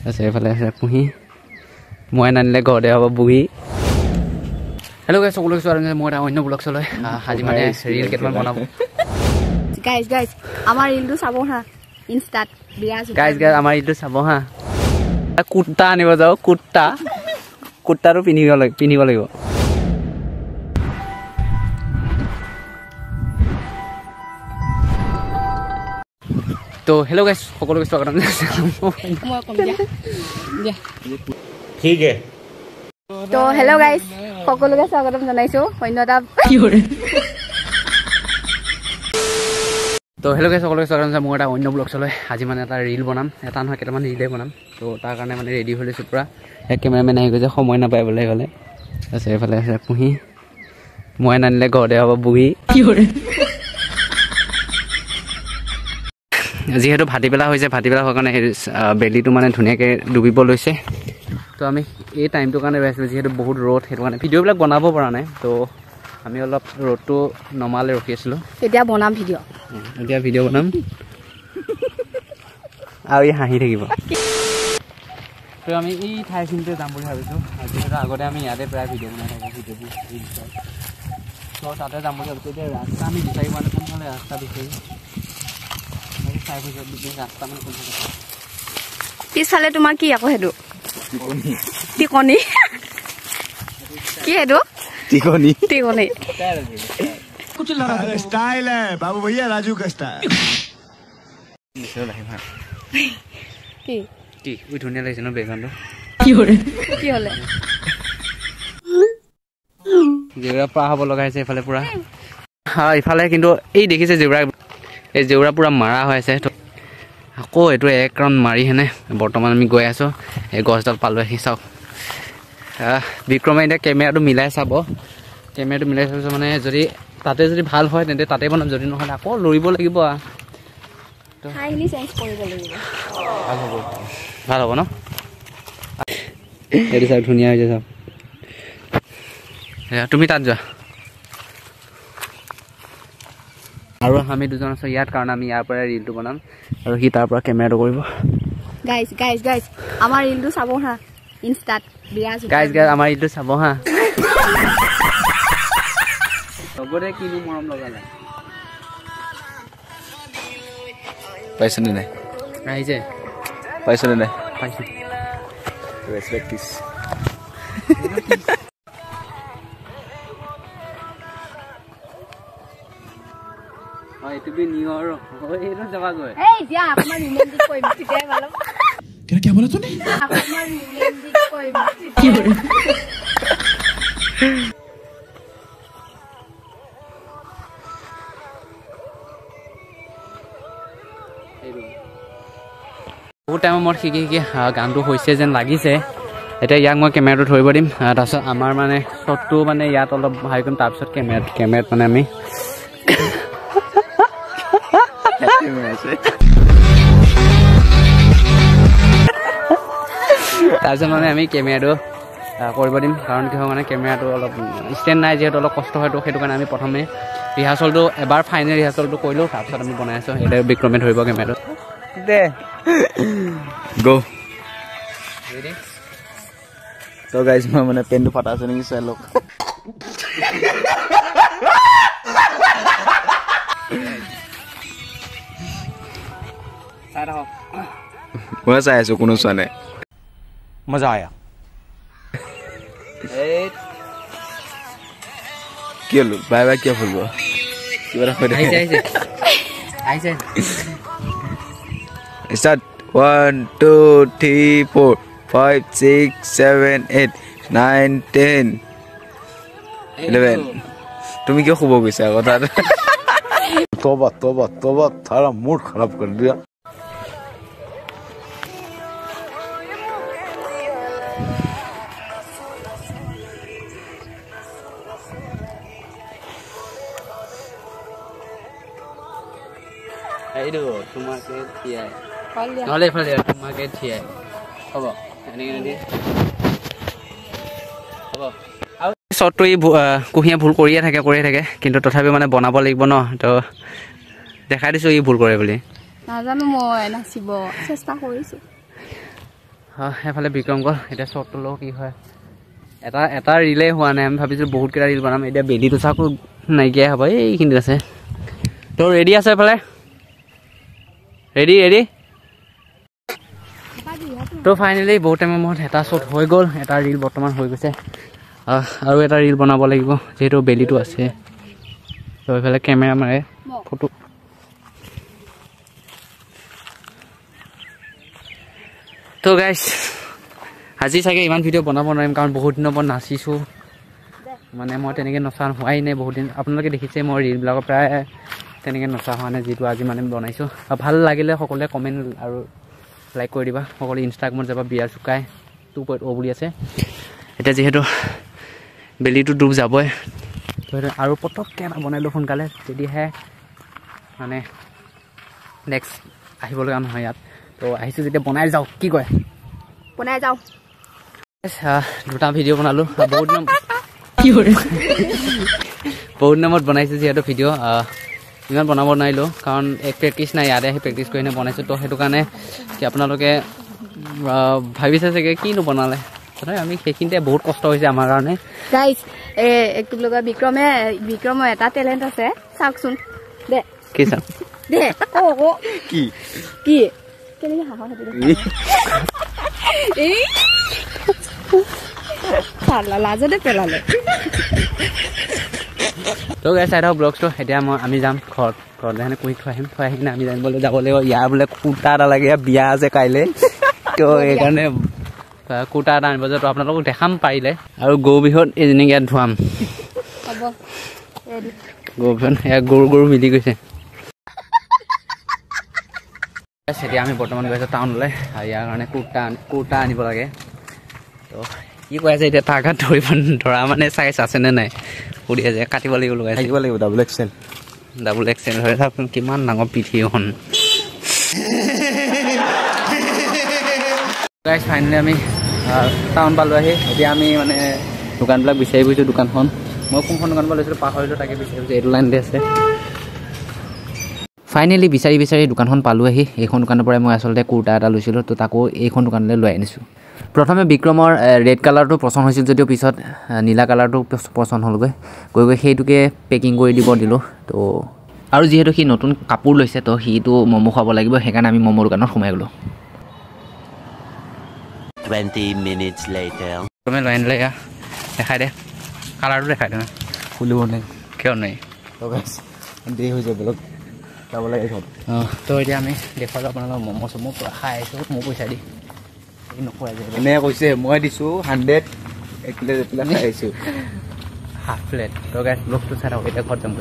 আছে এইফালে আছে পুহি মই নানিলে ঘৰতে হ'ব বুহি হেল্ল' গাইছ সকলোকে স্বাগতম মই এটা অন্য ব্লগ চলাই আজি মানে ৰিল কেইটামান বনাব গাইজ আমাৰ ৰিলটো চাব হা ইনষ্টাত গাইজ আমাৰ ৰিলটো চাব হা কুৰ্তা আনিব যাওঁ কুৰ্তাটো পিন্ধিব লাগিব তো হেল্ল' গাইছ সকলোকে স্বাগতম ठीक है তো হেল্ল' গাইজ সকলোকে স্বাগতম জনাইছো অন্য এটা তো হেল্ল' গাইছ সকলোকে স্বাগতম মই এটা অন্য ব্লগ চলাই আজি মানে এটা ৰিল বনাম এটা নহয় কেইটামান ৰিলে বনাম তো তাৰ কাৰণে মানে ৰেডি হৈ লৈছোঁ পূৰা এক কেমেৰামেন আহি গৈছে সময় নাপায় বোলে গ'লে আছে এইফালে আছে পুহি মই নানিলে ঘৰতে হ'ব বুহি যিহেতু ভাটিবেলা হৈছে ভাটিবেলা হোৱাৰ কাৰণে বেলিটো মানে ধুনীয়াকৈ ডুবিব লৈছে তো আমি এই টাইমটোৰ কাৰণে ৰৈ আছিলোঁ যিহেতু বহুত ৰ'দ সেইটো কাৰণে ভিডিঅ'বিলাক বনাব পৰা নাই তো আমি অলপ ৰ'দটো নমালে ৰখি আছিলোঁ এতিয়া বনাম ভিডিঅ' বনাম আৰু ই হাঁহি থাকিব তো আমি এই ঠাইখিনিতে যাম বুলি ভাবিছোঁ যিহেতু আগতে আমি ইয়াতে প্ৰায় ভিডিঅ' বনাই থাকোঁ ভিডিঅ'বোৰ তো তাতে যাম বুলি ভাবিছোঁ এতিয়া ৰাস্তা আমি বিচাৰি পোৱা নাই কোনফালে ৰাস্তা বিচাৰি ৰাস্তা মানে কোনফালে পিছফালে তোমাৰ কি আকৌ সেইটো টিকনি কি সেইটো টিকনি कुछ स्टाइल है बाबू भैया राजू का स्टाइल কি ধুনীয়া লাগিছে ন বেকগ্ৰাউণ্ডটো কি হলে জেউৰা পৰা হ'ব লগা হৈছে এইফালে পূৰা ইফালে কিন্তু এই দেখিছে জেউৰা পূৰা মাৰা হৈ আছে আকৌ এইটো এক ৰাউণ্ড মাৰি হেনে বৰ্তমান আমি গৈ আছোঁ এই গছডাল পালোঁ আহি চাওক বিক্ৰমে এতিয়া কেমেৰাটো মিলাই চাব মানে যদি তাতে যদি ভাল হয় তেন্তে তাতে বনাম যদি নহয় আকৌ লৰিব লাগিব ভাল হ'ব ন এইটো চাওক ধুনীয়া হৈছে চাওক তুমি তাত যোৱা আৰু আমি দুজন আছোঁ ইয়াত কাৰণ আমি ইয়াৰ পৰা ৰিলটো বনাম আৰু সি তাৰ পৰা কেমেৰাটো কৰিব গাইজ আমাৰ ৰিলটো চাব হা ইনষ্টাত গাইজ আমাৰ ৰিলটো চাব হা চবৰে কিনো মৰম লগালে পাইছনে নাই আহিছে পাইছনে নাই পাইছোঁ ৰেসপেক্ট দিছ এইটো বি নিউ আৰু এইটো যাবাগৈ क्या बोला तूने বহুত টাইমৰ মূৰত শিকি গানটো হৈছে যেন লাগিছে এতিয়া ইয়াক মই কেমেৰাটো ধৰিব দিম তাৰপিছত আমাৰ মানে শ্বটটো মানে ইয়াত অলপ হাই কৰিম তাৰপিছত কেমেৰাত মানে আমি তাৰপিছত মানে আমি কেমেৰাটো কৰিব দিম কাৰণ কি হয় মানে কেমেৰাটো অলপ ষ্টেণ্ড নাই যিহেতু অলপ কষ্ট হয়তো সেইটো কাৰণে আমি প্ৰথমে ৰিহাৰ্চেলটো এবাৰ ফাইনেল ৰিহাৰ্চেলটো কৰিলোঁ তাৰপিছত আমি বনাই আছোঁ এতিয়া বিক্ৰমে ধৰিব কেমেৰাটো দে গো তো গাইজ মই মানে পেনটো ফাটা আছে নেকি চাই লওক মই চাই আছোঁ কোনো চোৱা নাই मजा आया কি হলো বাই বাই কিয় ফুলব কিবা এটা কৈ আহিছে Start 1 2 3 4 5 6 7 8 9 10 11 তুমি কিয় শুব গৈছা কথা तोबा तोबा तोबा थारा मूड खराब कर दिया এইটো তোমাকে থিয়াই নহ'লে এইফালে তোমাকে থিয়াই হ'ব এনেকৈ হ'ব আৰু শ্বটটো ই কুঁহিয়ে ভুল কৰিয়ে থাকে কিন্তু তথাপিও মানে বনাব লাগিব ন তো দেখাই দিছোঁ ই ভুল কৰে বুলি নাজানো মই নাচিব চেষ্টা কৰিছোঁ এফালে বিক্ৰম গ'ল এতিয়া শ্বৰ্টটো লওঁ কি হয় এটা ৰিলে হোৱা নাই আমি ভাবিছিলোঁ বহুতকেইটা ৰিল বনাম এতিয়া বেলিটো চাকো নাইকিয়াই হ'ব এইখিনিত আছে তো ৰেডি আছে এফালে ৰেডি তো ফাইনেলি বহুত টাইমৰ মূৰত এটা শ্বট হৈ গ'ল এটা ৰিল বৰ্তমান হৈ গৈছে আৰু এটা ৰিল বনাব লাগিব যিহেতু বেলিটো আছে তো এইফালে কেমেৰা মাৰে ফটো তো গাইছ আজি চাগে ইমান ভিডিঅ' বনাব নোৱাৰিম কাৰণ বহুত দিনৰ পৰা নাচিছোঁ মানে মই তেনেকৈ নচা হোৱাই নাই বহুত দিন আপোনালোকে দেখিছে মই ৰিলবিলাকৰ প্ৰায় তেনেকৈ নচা হোৱা নাই যিটো আজি মানে বনাইছোঁ আৰু ভাল লাগিলে সকলোৱে কমেণ্ট আৰু লাইক কৰি দিবা সকলোৱে ইনষ্টাগ্ৰামত যাবা বিয়া চুকাই 2.0 বুলি আছে এতিয়া যিহেতু বেলিটো ডুব যাবই তো আৰু পটককৈ এটা বনাই লওঁ সোনকালে তেতিয়াহে মানে নেক্সট আহিব লগা নহয় ইয়াত তো আহিছোঁ যেতিয়া বনাই যাওঁ কি কয় বনাই যাওঁ দুটা ভিডিঅ' বনালোঁ বহুত দিনৰ মূৰত বনাইছোঁ যিহেতু ভিডিঅ' ইমান বনাব নোৱাৰিলোঁ কাৰণ এক প্ৰেক্টিচ নাই ইয়াতে আহি প্ৰেক্টিচ কৰি বনাইছোঁ তো সেইটো কাৰণে কি আপোনালোকে ভাবিছে চাগে কিনো বনালে আমি সেইখিনিতে বহুত কষ্ট হৈছে আমাৰ কাৰণে গাইজ কি বুলি কয় বিক্ৰমৰ এটা টেলেণ্ট আছে চাওকচোন দে কি চাম দে কি কি কেনেকৈ হাঁহৰ লাজতে পেলালে তো গাইছ চাই থাকক ব্লগছটো এতিয়া আমি যাম ঘৰলৈ সেনে কুহি থৈ আহি কিনে আমি জানিবলৈ যাব লাগিব ইয়াৰ বোলে কুৰ্তা এটা লাগে বিয়া আছে কাইলৈ তো সেইকাৰণে কুৰ্তা এটা আনিব যে তো আপোনালোকক দেখাম পাৰিলে আৰু গৰু বিহুত এইজনীক ইয়াত ধুৱাম হ'ব গৰু বিহুত এয়া গৰু মিলি গৈছে এতিয়া আমি বৰ্তমান গৈছোঁ টাউনলৈ ইয়াৰ কাৰণে কুৰ্তা আনিব লাগে তো কি কৈ আছে এতিয়া তাৰ গাত ধৰা মানে চাইজ আছেনে নাই সুধি আছে কাটিব লাগিব লগাই থাকিব লাগিব ডাবল এক্সেল হয় চাওকচোন কিমান ডাঙৰ পিঠি এখন গাইজ ফাইনেলি আমি টাউন পালোঁ আহি এতিয়া আমি মানে দোকানবিলাক বিচাৰি গৈছোঁ দোকানখন মই কোনখন দোকান পৰা লৈছিলোঁ পাহৰিলোঁ তাকে বিচাৰি গৈছোঁ এইটো লাইনতে আছে ফাইনেলি বিচাৰি দোকানখন পালোঁ আহি এইখন দোকানৰ পৰাই মই আচলতে কুৰ্তা এটা লৈছিলোঁ তো তাকো এইখন দোকানলৈ লৈ আনিছোঁ প্ৰথমে বিক্ৰমৰ ৰেড কালাৰটো পচন্দ হৈছিল যদিও পিছত নীলা কালাৰটো পচন্দ হ'লগৈ গৈ সেইটোকে পেকিং কৰি দিলোঁ তো আৰু যিহেতু সি নতুন কাপোৰ লৈছে তো সিটো ম'ম' খুৱাব লাগিব সেইকাৰণে আমি ম'ম' দোকানত সোমাই গ'লোঁ 20 minutes later তুমি লৈ আনিলে এয়া দেখাই দে কালাৰটো দেখাই দে খুলিব নাই কিয় নাই দেৰি হৈ যাব যাব লাগে তো এতিয়া আমি দেখুৱালোঁ আপোনালোকৰ ম'ম' চ'ম' পূৰা খাই আহিছোঁ মোৰ পইচা দি নোখোৱাই যায় এনে কৈছে মই দিছোঁ 100 এক প্লেট খাই আহিছোঁ হাফ প্লেট তো গাইছ ব্লগটো চাই থাকক এতিয়া ঘৰত যাম